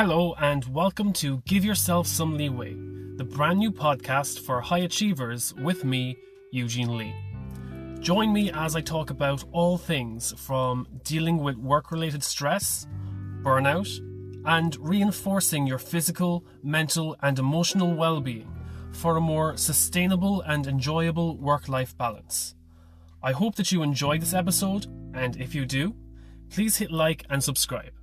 Hello and welcome to Give Yourself Some Leeway, the brand new podcast for high achievers with me, Eugene Lee. Join me as I talk about all things from dealing with work-related stress, burnout, and reinforcing your physical, mental and emotional well-being for a more sustainable and enjoyable work-life balance. I hope that you enjoyed this episode, and if you do, please hit like and subscribe.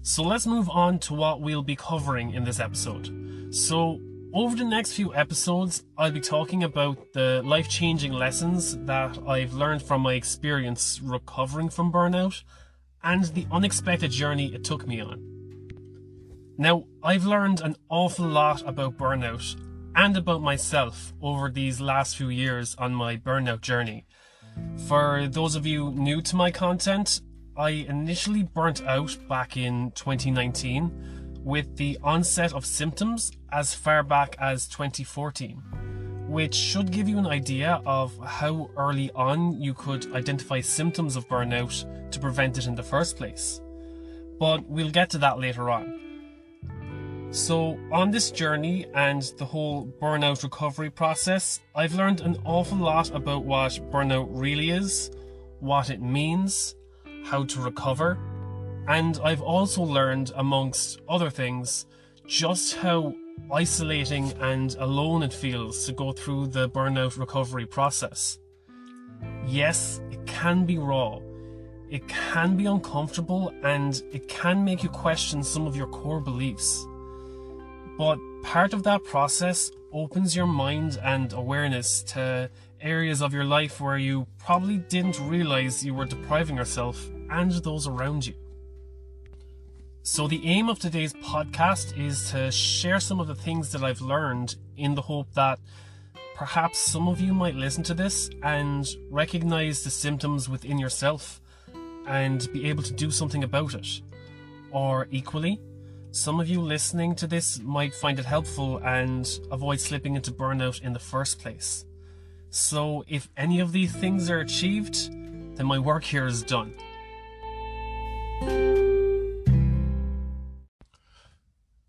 So let's move on to what we'll be covering in this episode. So over the next few episodes, I'll be talking about the life-changing lessons that I've learned from my experience recovering from burnout and the unexpected journey it took me on. Now, I've learned an awful lot about burnout and about myself over these last few years on my burnout journey. For those of you new to my content, I initially burnt out back in 2019 with the onset of symptoms as far back as 2014, which should give you an idea of how early on you could identify symptoms of burnout to prevent it in the first place. But we'll get to that later on. So on this journey and the whole burnout recovery process, I've learned an awful lot about what burnout really is, what it means, how to recover, and I've also learned, amongst other things, just how isolating and alone it feels to go through the burnout recovery process. Yes, it can be raw, it can be uncomfortable, and it can make you question some of your core beliefs. But part of that process opens your mind and awareness to areas of your life where you probably didn't realize you were depriving yourself and those around you. So the aim of today's podcast is to share some of the things that I've learned in the hope that perhaps some of you might listen to this and recognize the symptoms within yourself and be able to do something about it. Or equally, some of you listening to this might find it helpful and avoid slipping into burnout in the first place. So if any of these things are achieved, then my work here is done.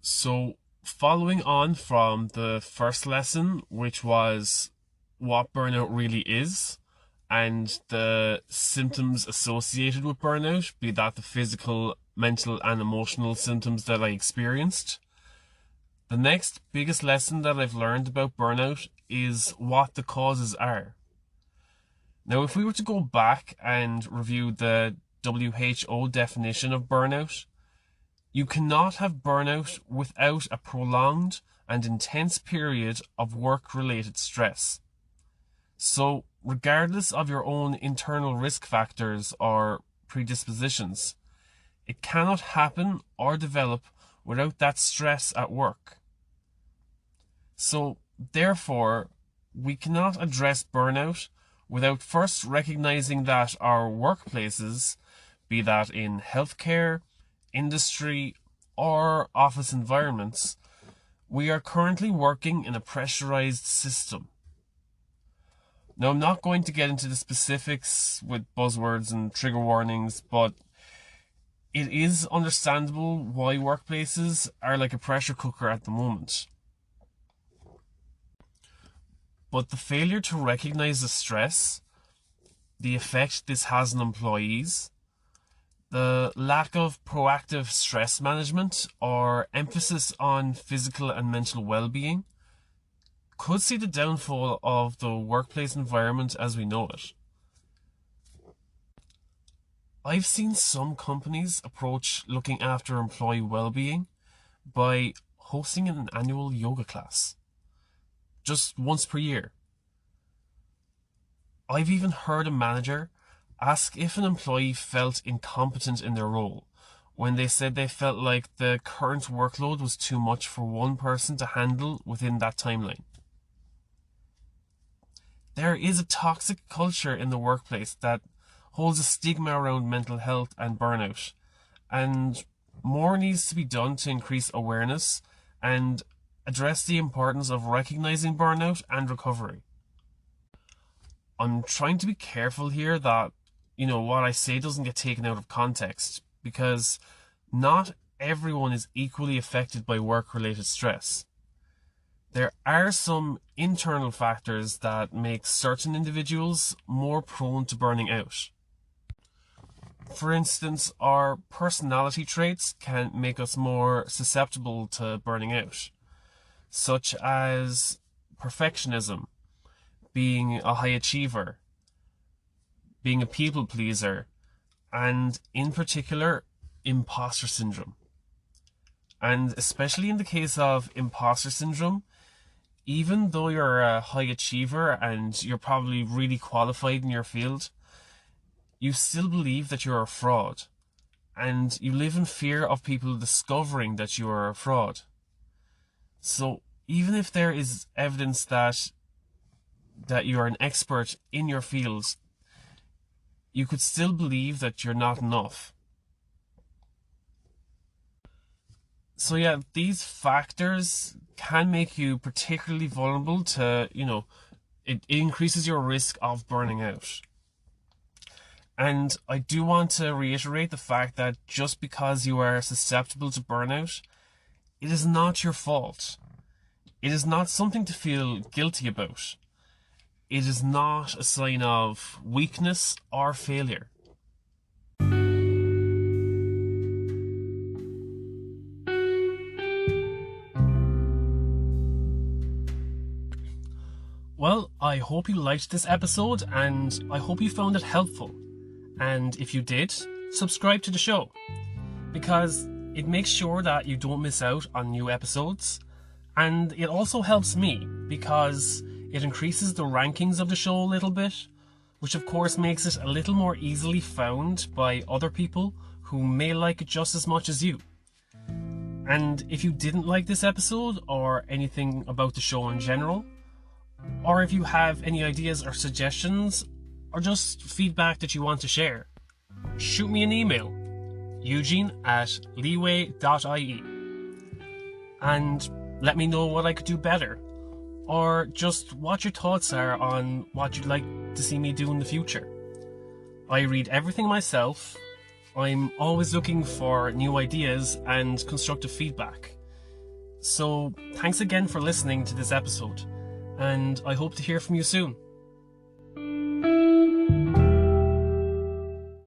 So following on from the first lesson, which was what burnout really is and the symptoms associated with burnout, be that the physical, mental and emotional symptoms that I experienced, the next biggest lesson that I've learned about burnout is what the causes are. Now, if we were to go back and review the WHO definition of burnout, you cannot have burnout without a prolonged and intense period of work-related stress. So, regardless of your own internal risk factors or predispositions, it cannot happen or develop without that stress at work. So, therefore, we cannot address burnout without first recognizing that our workplaces, be that in healthcare, industry, or office environments, we are currently working in a pressurized system. Now, I'm not going to get into the specifics with buzzwords and trigger warnings, but it is understandable why workplaces are like a pressure cooker at the moment. But the failure to recognize the stress, the effect this has on employees, the lack of proactive stress management or emphasis on physical and mental well-being could see the downfall of the workplace environment as we know it. I've seen some companies approach looking after employee well-being by hosting an annual yoga class, just once per year. I've even heard a manager ask if an employee felt incompetent in their role when they said they felt like the current workload was too much for one person to handle within that timeline. There is a toxic culture in the workplace that holds a stigma around mental health and burnout, and more needs to be done to increase awareness and address the importance of recognizing burnout and recovery. I'm trying to be careful here that, what I say doesn't get taken out of context, because not everyone is equally affected by work-related stress. There are some internal factors that make certain individuals more prone to burning out. For instance, our personality traits can make us more susceptible to burning out, such as perfectionism, being a high achiever, being a people pleaser, and in particular, imposter syndrome. And especially in the case of imposter syndrome, even though you're a high achiever and you're probably really qualified in your field, you still believe that you're a fraud, and you live in fear of people discovering that you are a fraud. So even if there is evidence that you are an expert in your field, you could still believe that you're not enough. So yeah, these factors can make you particularly vulnerable to, it increases your risk of burning out. And I do want to reiterate the fact that just because you are susceptible to burnout, it is not your fault. It is not something to feel guilty about. It is not a sign of weakness or failure. Well, I hope you liked this episode, and I hope you found it helpful. And if you did, subscribe to the show, because it makes sure that you don't miss out on new episodes. And it also helps me, because it increases the rankings of the show a little bit, which of course makes it a little more easily found by other people who may like it just as much as you. And if you didn't like this episode, or anything about the show in general, or if you have any ideas or suggestions, or just feedback that you want to share, shoot me an email, eugene@leeway.ie, and let me know what I could do better, or just what your thoughts are on what you'd like to see me do in the future. I read everything myself. I'm always looking for new ideas and constructive feedback. So thanks again for listening to this episode, and I hope to hear from you soon.